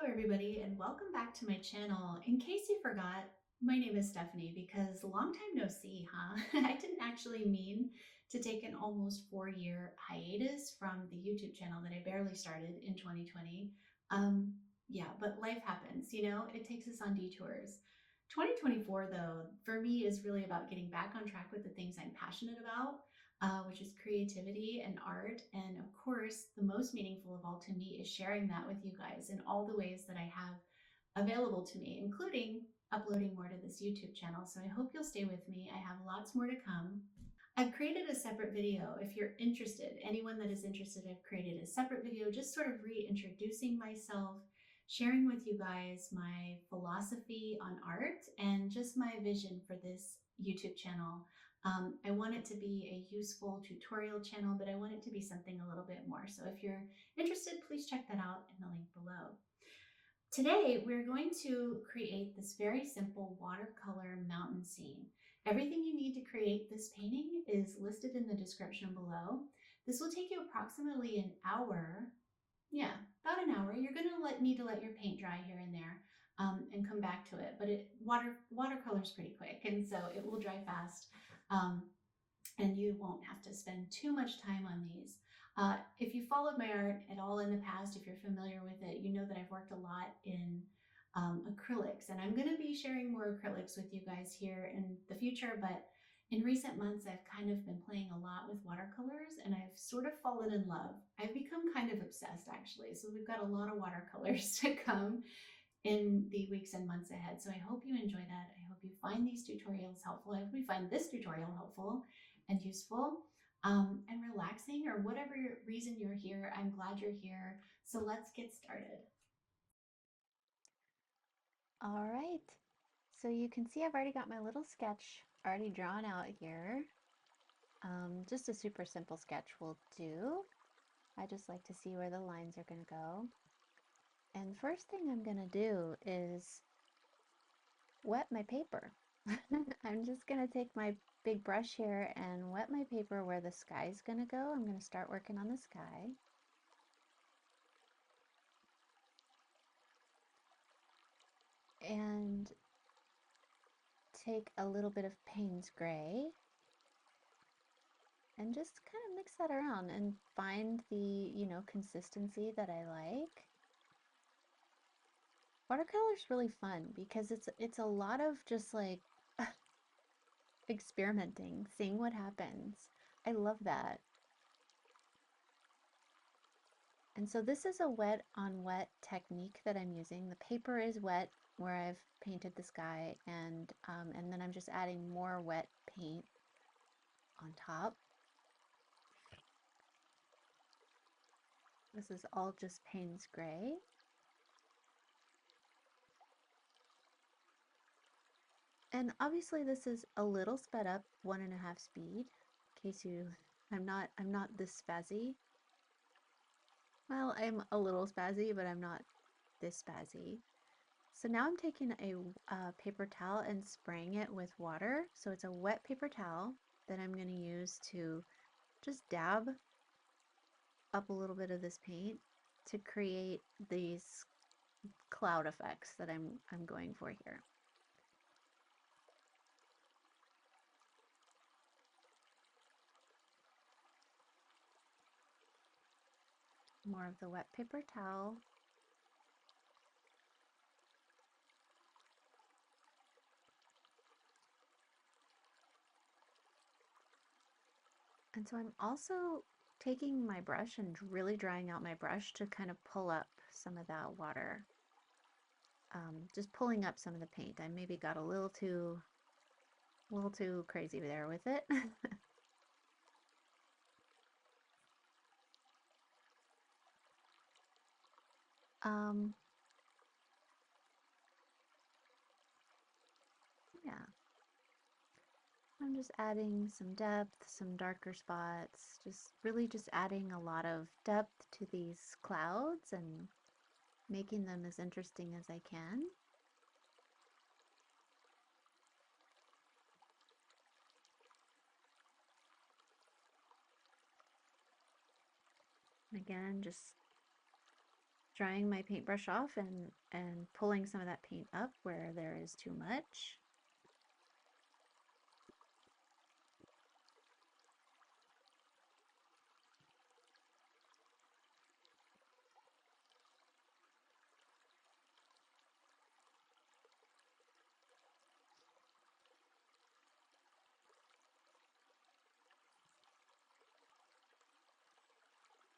everybody, and welcome back to my channel. In case you forgot, my name is Stephanie because long time no see, huh? I didn't actually mean to take an almost 4-year hiatus from the YouTube channel that I barely started in 2020. Yeah, but life happens, it takes us on detours. 2024, though, for me is really about getting back on track with the things I'm passionate about, which is creativity and art. And of course, the most meaningful of all to me is sharing that with you guys in all the ways that I have available to me, including uploading more to this YouTube channel. So I hope you'll stay with me. I have lots more to come. I've created a separate video if you're interested. Anyone that is interested, I've created a separate video just sort of reintroducing myself, sharing with you guys my philosophy on art and just my vision for this YouTube channel. I want it to be a useful tutorial channel, but I want it to be something a little bit more. So if you're interested, please check that out in the link below. Today, we're going to create this very simple watercolor mountain scene. Everything you need to create this painting is listed in the description below. This will take you approximately an hour. Yeah, about an hour. You're going to need to let your paint dry here and there and come back to it. But watercolor is pretty quick, and so it will dry fast. And you won't have to spend too much time on these. If you followed my art at all in the past, if you're familiar with it, you know that I've worked a lot in acrylics, and I'm going to be sharing more acrylics with you guys here in the future, but in recent months, I've kind of been playing a lot with watercolors, and I've sort of fallen in love. I've become kind of obsessed, actually, so we've got a lot of watercolors to come in the weeks and months ahead. So I hope you enjoy that. I hope you find these tutorials helpful. I hope you find this tutorial helpful and useful and relaxing, or whatever reason you're here. I'm glad you're here. So let's get started. All right, so you can see I've already got my little sketch already drawn out here. Just a super simple sketch will do. I just like to see where the lines are going to go. And first thing I'm going to do is wet my paper. I'm just going to take my big brush here and wet my paper where the sky's going to go. I'm going to start working on the sky. And take a little bit of Payne's gray and just kind of mix that around and find the, consistency that I like. Watercolor is really fun because it's a lot of just like experimenting, seeing what happens. I love that. And so this is a wet on wet technique that I'm using. The paper is wet where I've painted the sky, and then I'm just adding more wet paint on top. This is all just Payne's gray. And obviously this is a little sped up 1.5 speed, in case I'm not this spazzy. Well, I'm a little spazzy, but I'm not this spazzy. So now I'm taking a paper towel and spraying it with water. So it's a wet paper towel that I'm going to use to just dab up a little bit of this paint to create these cloud effects that I'm going for here. More of the wet paper towel. And so I'm also taking my brush and really drying out my brush to kind of pull up some of that water. Just pulling up some of the paint. I maybe got a little too crazy there with it. Yeah. I'm just adding some depth, some darker spots, just really just adding a lot of depth to these clouds and making them as interesting as I can. Again, just drying my paintbrush off and pulling some of that paint up where there is too much.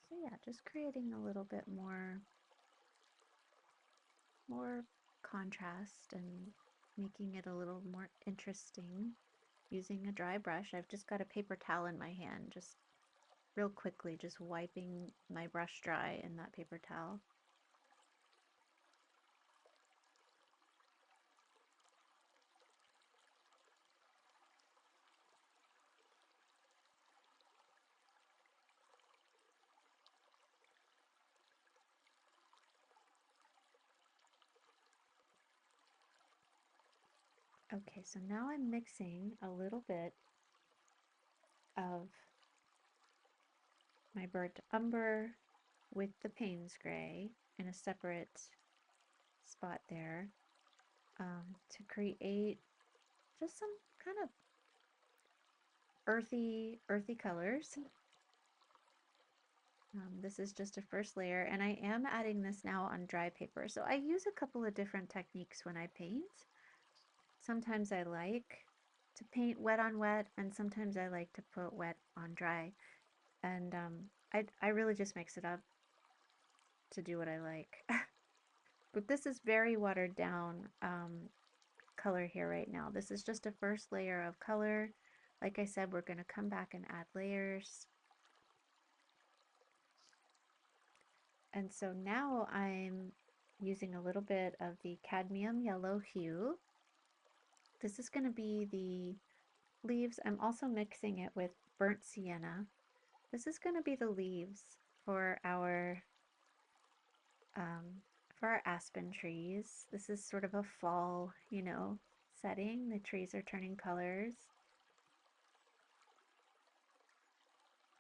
So yeah, just creating a little bit more contrast and making it a little more interesting using a dry brush. I've just got a paper towel in my hand, just real quickly, just wiping my brush dry in that paper towel. Okay, so now I'm mixing a little bit of my burnt umber with the Payne's gray in a separate spot there, to create just some kind of earthy colors. This is just a first layer, and I am adding this now on dry paper. So I use a couple of different techniques when I paint. Sometimes I like to paint wet on wet, and sometimes I like to put wet on dry. And I really just mix it up to do what I like. But this is very watered down color here right now. This is just a first layer of color. Like I said, we're going to come back and add layers. And so now I'm using a little bit of the Cadmium Yellow hue. This is going to be the leaves. I'm also mixing it with burnt sienna. This is going to be the leaves for our aspen trees. This is sort of a fall, setting. The trees are turning colors.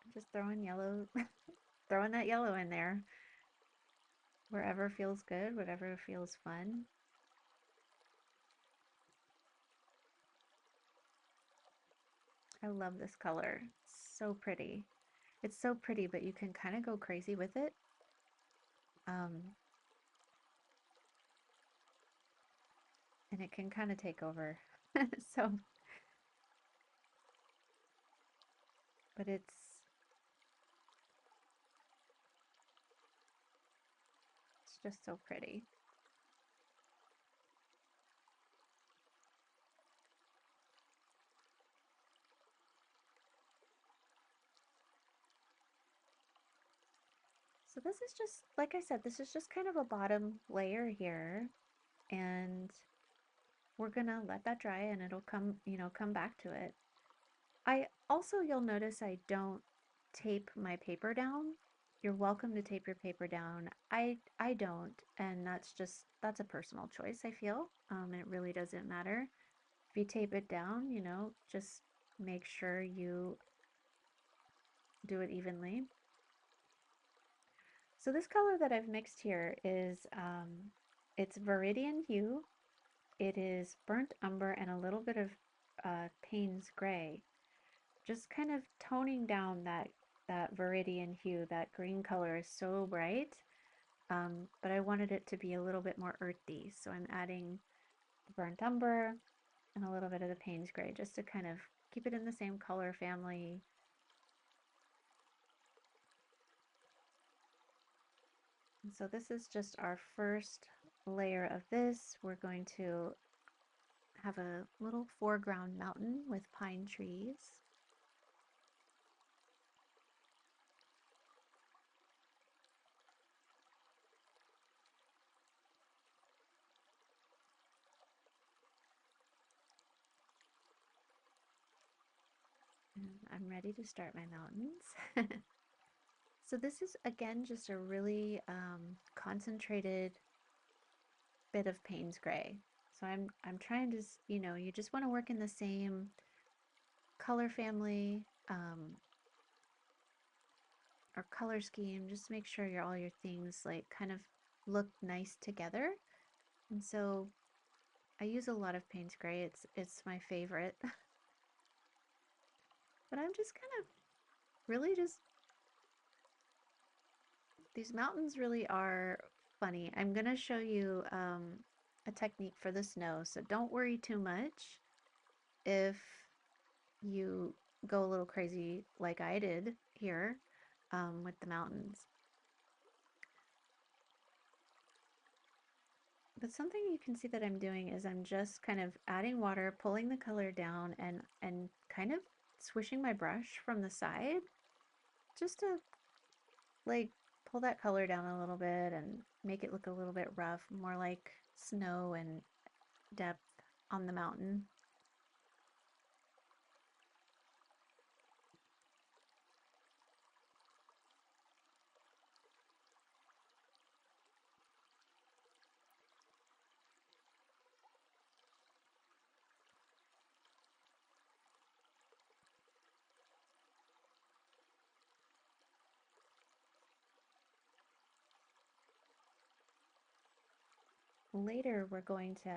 I'm just throwing yellow, throwing that yellow in there. Wherever feels good, whatever feels fun. I love this color. It's so pretty. It's so pretty, but you can kind of go crazy with it. And it can kind of take over. So, but it's just so pretty. So this is just, like I said, this is just kind of a bottom layer here, and we're gonna let that dry and it'll come back to it. You'll notice I don't tape my paper down. You're welcome to tape your paper down. I don't, and that's a personal choice, I feel. It really doesn't matter. If you tape it down, just make sure you do it evenly. So this color that I've mixed here is, it's Viridian Hue. It is burnt umber and a little bit of Payne's gray. Just kind of toning down that Viridian Hue. That green color is so bright, but I wanted it to be a little bit more earthy. So I'm adding the burnt umber and a little bit of the Payne's gray just to kind of keep it in the same color family. And so this is just our first layer of this. We're going to have a little foreground mountain with pine trees. And I'm ready to start my mountains. So this is, again, just a really concentrated bit of Payne's gray. So I'm trying to, you just want to work in the same color family or color scheme. Just make sure all your things like kind of look nice together. And so I use a lot of Payne's Gray. It's my favorite. But I'm just kind of really just these mountains really are funny. I'm gonna show you a technique for the snow, so don't worry too much if you go a little crazy like I did here with the mountains. But something you can see that I'm doing is I'm just kind of adding water, pulling the color down, and kind of swishing my brush from the side just to like pull that color down a little bit and make it look a little bit rough, more like snow and depth on the mountain. Later, we're going to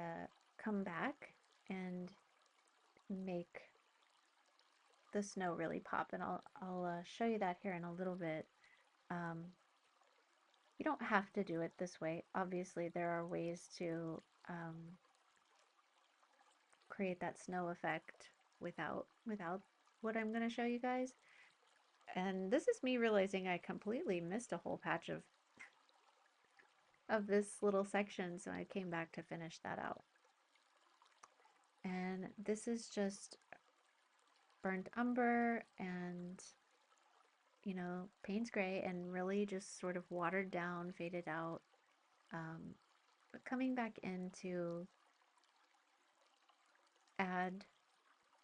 come back and make the snow really pop, and I'll show you that here in a little bit. You don't have to do it this way. Obviously, there are ways to create that snow effect without what I'm going to show you guys. And this is me realizing I completely missed a whole patch of this little section, so I came back to finish that out. And this is just burnt umber and, you know, Payne's Gray, and really just sort of watered down, faded out, but coming back in to add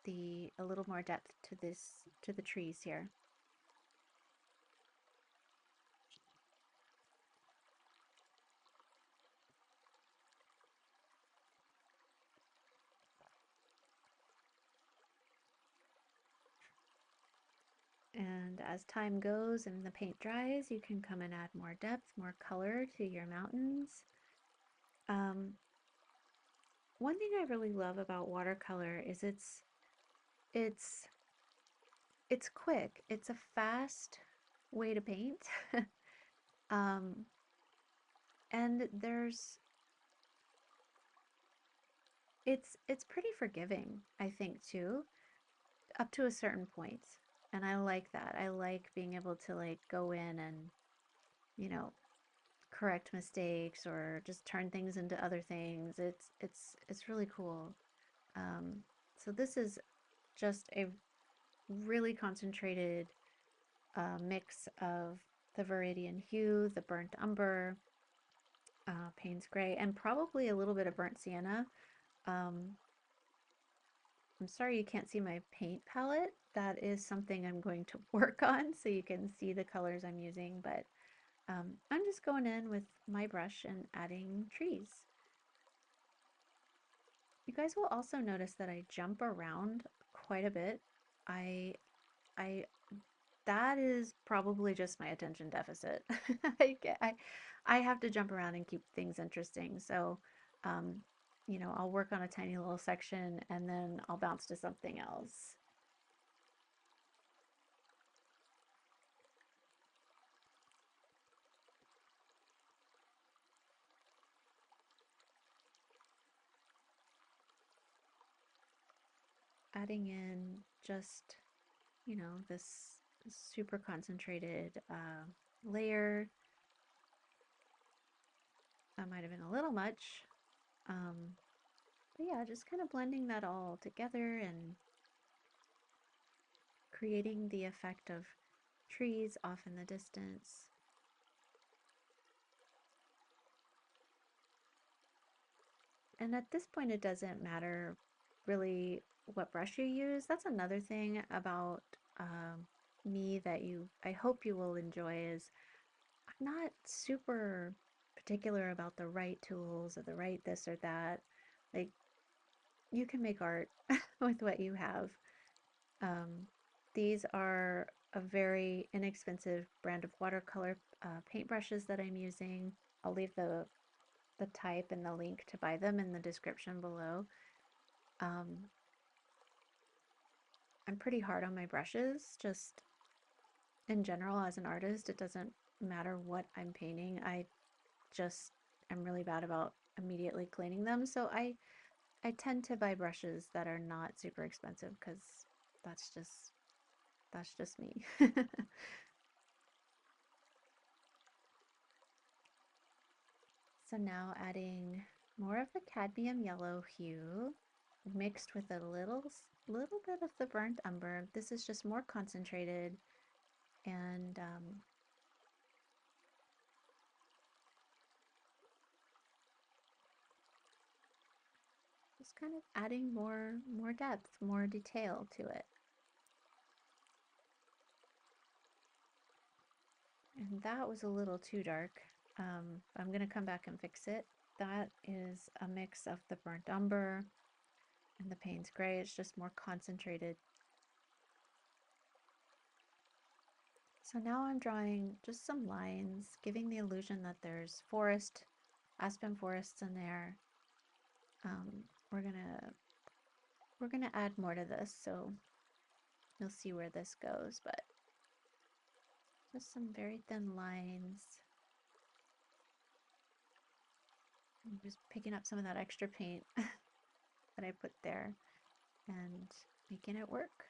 a little more depth to the trees here. And as time goes and the paint dries, you can come and add more depth, more color to your mountains. One thing I really love about watercolor is it's quick. It's a fast way to paint. um, and it's pretty forgiving, I think, too, up to a certain point. And I like that. I like being able to like go in and, you know, correct mistakes or just turn things into other things. It's really cool. So this is just a really concentrated mix of the Viridian Hue, the burnt umber, Payne's Gray, and probably a little bit of burnt sienna. Um, I'm sorry you can't see my paint palette. That is something I'm going to work on so you can see the colors I'm using, but I'm just going in with my brush and adding trees. You guys will also notice that I jump around quite a bit. I I that is probably just my attention deficit. I have to jump around and keep things interesting. So, um, you know, I'll work on a tiny little section and then I'll bounce to something else. Adding in just, you know, this super concentrated layer. That might have been a little much. But yeah, just kind of blending that all together and creating the effect of trees off in the distance. And at this point, it doesn't matter really what brush you use. That's another thing about me that I hope you will enjoy is I'm not super particular about the right tools or the right this or that. Like, you can make art with what you have. These are a very inexpensive brand of watercolor paintbrushes that I'm using. I'll leave the type and the link to buy them in the description below. I'm pretty hard on my brushes, just in general as an artist. It doesn't matter what I'm painting. I just am really bad about immediately cleaning them. So I tend to buy brushes that are not super expensive because that's just me. So now adding more of the cadmium yellow hue mixed with a little bit of the burnt umber. This is just more concentrated, and just kind of adding more depth, more detail to it. And that was a little too dark. I'm gonna come back and fix it. That is a mix of the burnt umber and the Payne's gray. It's just more concentrated. So now I'm drawing just some lines, giving the illusion that there's forest, aspen forests in there. We're gonna add more to this, so you'll see where this goes, but just some very thin lines. I'm just picking up some of that extra paint that I put there and making it work.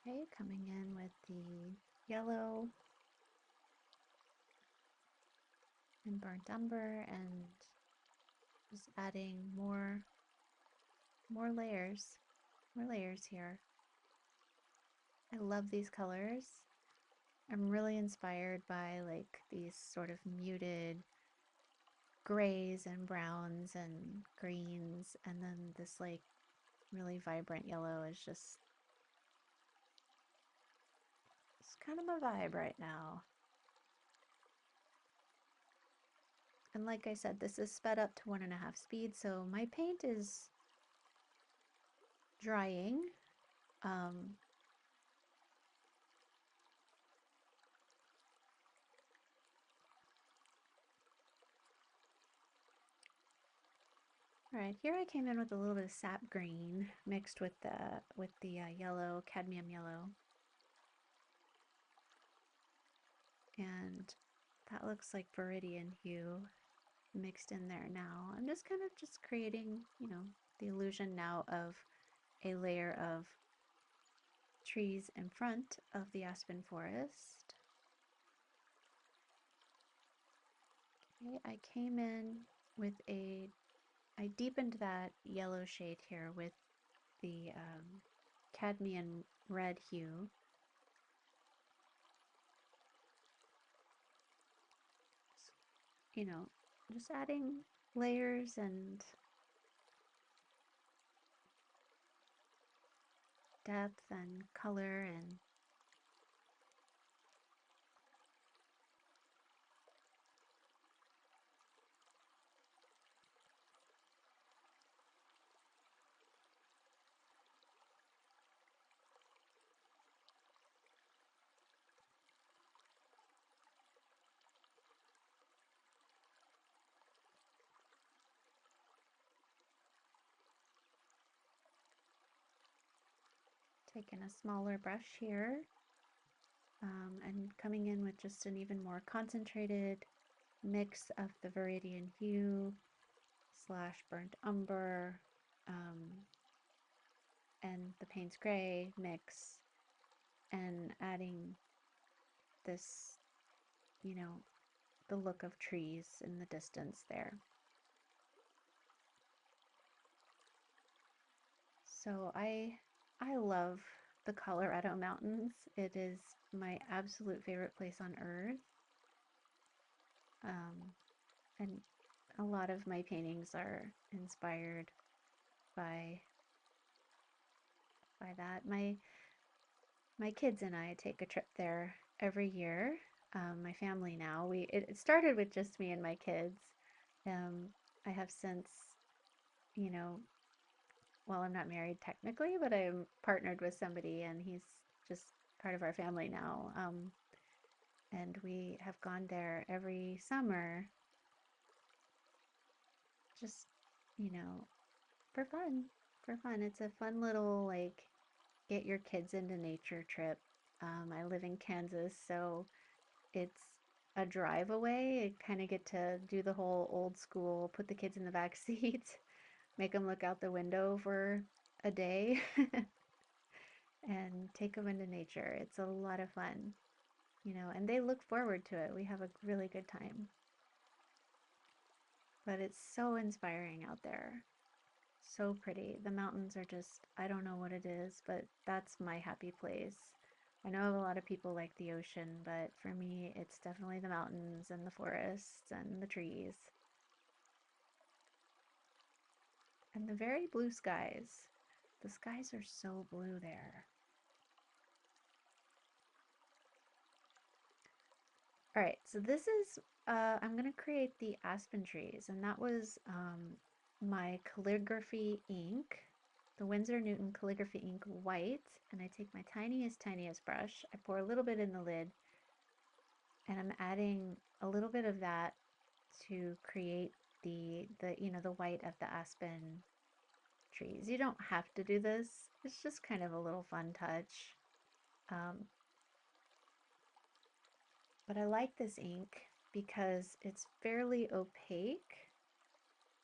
Okay, coming in with the yellow and burnt umber and just adding more layers, here. I love these colors. I'm really inspired by like these sort of muted grays and browns and greens, and then this like really vibrant yellow is just, it's kind of a vibe right now. And like I said, this is sped up to 1.5 speed, so my paint is drying. All right, here I came in with a little bit of sap green mixed with the yellow, cadmium yellow. And that looks like Viridian Hue mixed in there now. I'm just kind of just creating, you know, the illusion now of a layer of trees in front of the aspen forest. Okay, I came in with I deepened that yellow shade here with the Cadmium Red hue. You know, just adding layers and depth and color and taking a smaller brush here and coming in with just an even more concentrated mix of the Viridian Hue / burnt umber and the Payne's gray mix, and adding this, you know, the look of trees in the distance there. So I love the Colorado mountains. It is my absolute favorite place on earth. And a lot of my paintings are inspired by that. My my kids and I take a trip there every year. My family now. It started with just me and my kids. Um, I have since, you know, well, I'm not married technically, but I'm partnered with somebody, and he's just part of our family now. And we have gone there every summer, just, you know, for fun. For fun. It's a fun little, like, get your kids into nature trip. I live in Kansas, so it's a drive away. I kind of get to do the whole old school, put the kids in the back seat, make them look out the window for a day, and take them into nature. It's a lot of fun, and they look forward to it. We have a really good time. But it's so inspiring out there. So pretty. The mountains are just, I don't know what it is, but that's my happy place. I know a lot of people like the ocean, but for me, it's definitely the mountains and the forests and the trees. And the very blue skies. The skies are so blue there. All right, so this is, I'm going to create the aspen trees, and that was my calligraphy ink, the Winsor Newton calligraphy ink white, and I take my tiniest brush, I pour a little bit in the lid, and I'm adding a little bit of that to create the white of the aspen trees. You don't have to do this. It's just kind of a little fun touch. But I like this ink because it's fairly opaque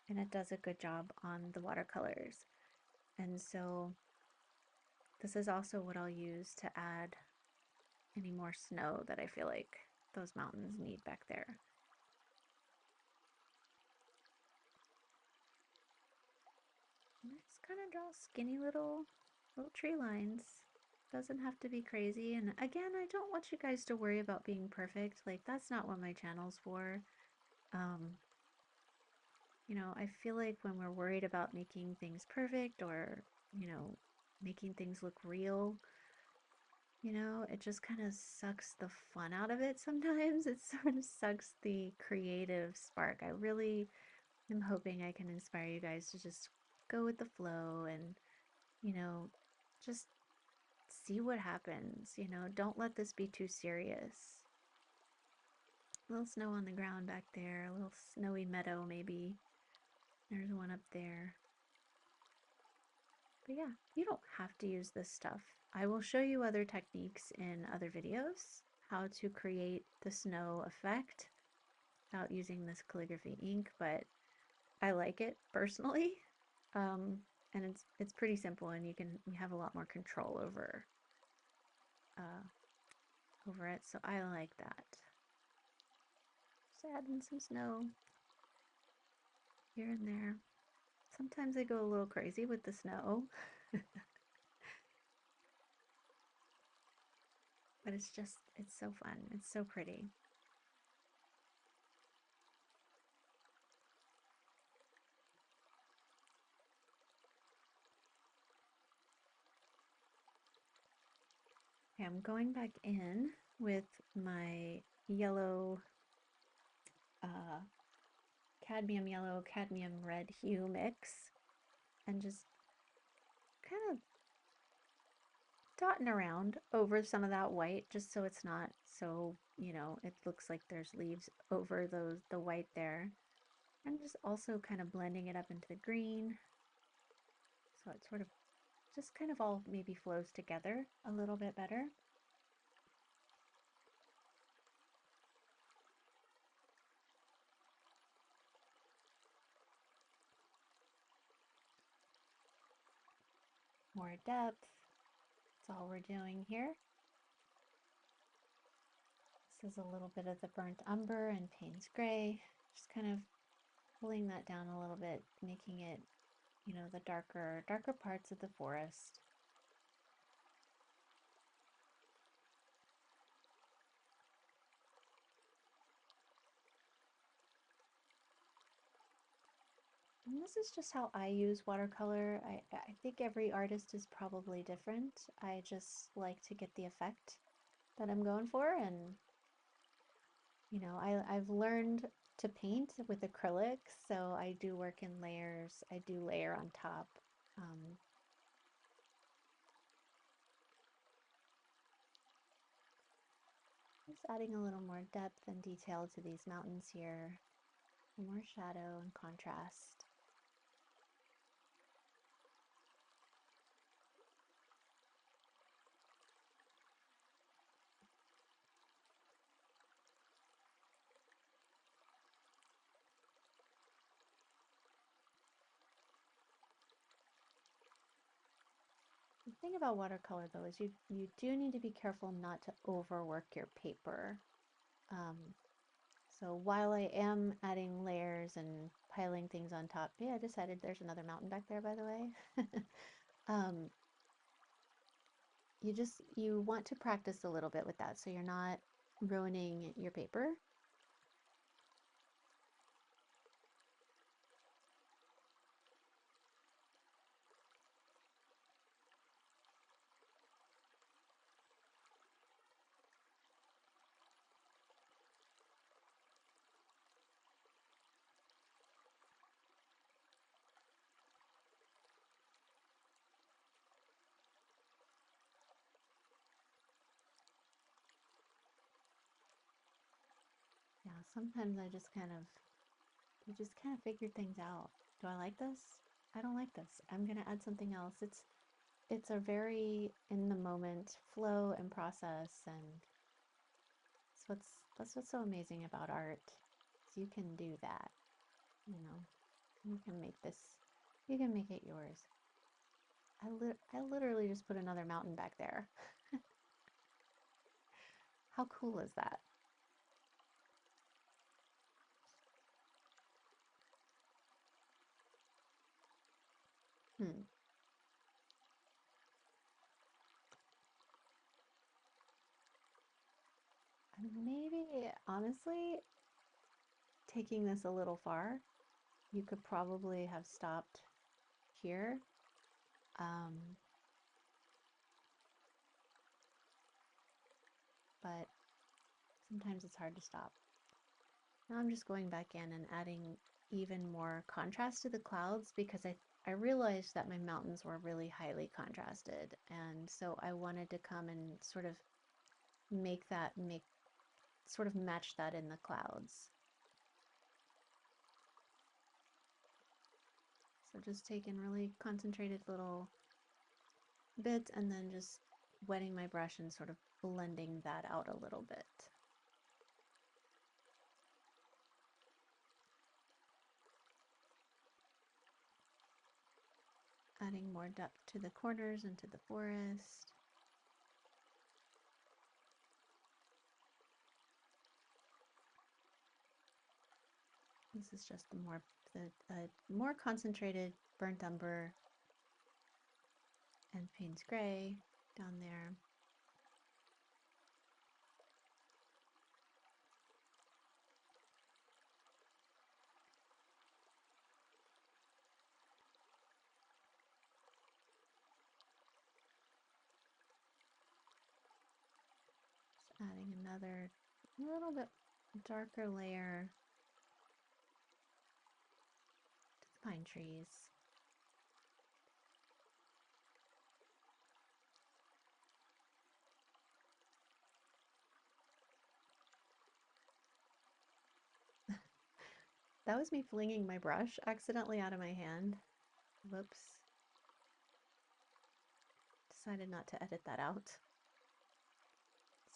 and it does a good job on the watercolors. And so this is also what I'll use to add any more snow that I feel like those mountains need back there. And I just kind of draw skinny little tree lines. Doesn't have to be crazy. And again, I don't want you guys to worry about being perfect. Like, that's not what my channel's for. I feel like when we're worried about making things perfect or, making things look real, it just kind of sucks the fun out of it sometimes. It sort of sucks the creative spark. I really am hoping I can inspire you guys to just go with the flow and, just see what happens. Don't let this be too serious. A little snow on the ground back there, a little snowy meadow maybe. There's one up there. But yeah, you don't have to use this stuff. I will show you other techniques in other videos, how to create the snow effect without using this calligraphy ink, but I like it personally. And it's pretty simple, and you have a lot more control over it, so I like that. Just adding some snow here and there. Sometimes I go a little crazy with the snow. But it's so fun. It's so pretty. Okay, I'm going back in with my yellow, Cadmium Yellow, Cadmium Red hue mix, and just kind of dotting around over some of that white, just so it's not so, it looks like there's leaves over the white there. And just also kind of blending it up into the green, so it sort of just kind of all maybe flows together a little bit better. More depth. That's all we're doing here. This is a little bit of the burnt umber and Payne's gray. Just kind of pulling that down a little bit, making it, the darker parts of the forest. And this is just how I use watercolor. I think every artist is probably different. I just like to get the effect that I'm going for, and you know, I've learned to paint with acrylic, so I do work in layers. I do layer on top. Um, just adding a little more depth and detail to these mountains here, more shadow and contrast. The thing about watercolor though is you do need to be careful not to overwork your paper. Um, so while I am adding layers and piling things on top, yeah, I decided there's another mountain back there, by the way. um, you want to practice a little bit with that so you're not ruining your paper. Yeah, sometimes you just kind of figure things out. Do I like this? I don't like this. I'm gonna add something else. It's a very in the moment flow and process, and that's what's so amazing about art. Is you can do that, you know. You can make this, you can make it yours. I literally just put another mountain back there. How cool is that? Hmm. Maybe honestly, taking this a little far, you could probably have stopped here. Um, but sometimes it's hard to stop. Now I'm just going back in and adding even more contrast to the clouds because I realized that my mountains were really highly contrasted, and so I wanted to come and sort of make sort of match that in the clouds. So just taking really concentrated little bits and then just wetting my brush and sort of blending that out a little bit. Adding more depth to the corners and to the forest. This is just the more concentrated burnt umber and Payne's gray down there. Just adding another little bit darker layer to the pine trees. That was me flinging my brush accidentally out of my hand. Whoops. Decided not to edit that out.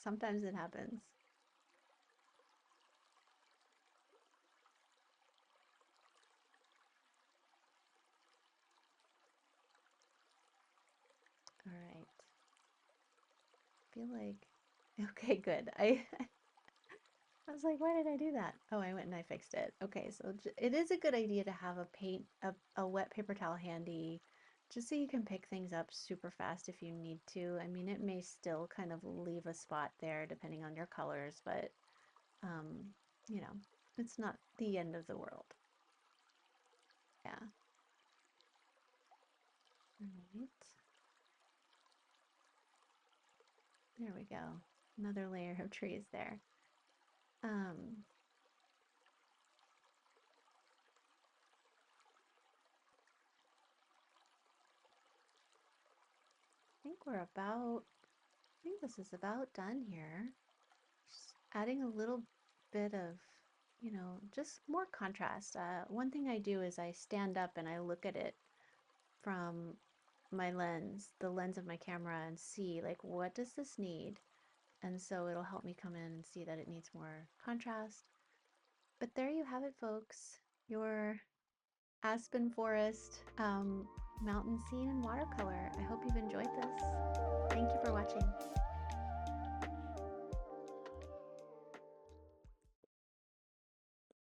Sometimes it happens. All right. Feel like okay, good. I was like, why did I do that? Oh, I went and I fixed it. Okay, so it is a good idea to have a wet paper towel handy just so you can pick things up super fast if you need to. I mean, it may still kind of leave a spot there depending on your colors, but um, you know, it's not the end of the world. Yeah. All right. There we go. Another layer of trees there. I think this is about done here. Just adding a little bit of, just more contrast. One thing I do is I stand up and I look at it from my lens, the lens of my camera, and see like, what does this need? And so it'll help me come in and see that it needs more contrast. But there you have it, folks. Your Aspen Forest mountain scene in watercolor. I hope you've enjoyed this. Thank you for watching.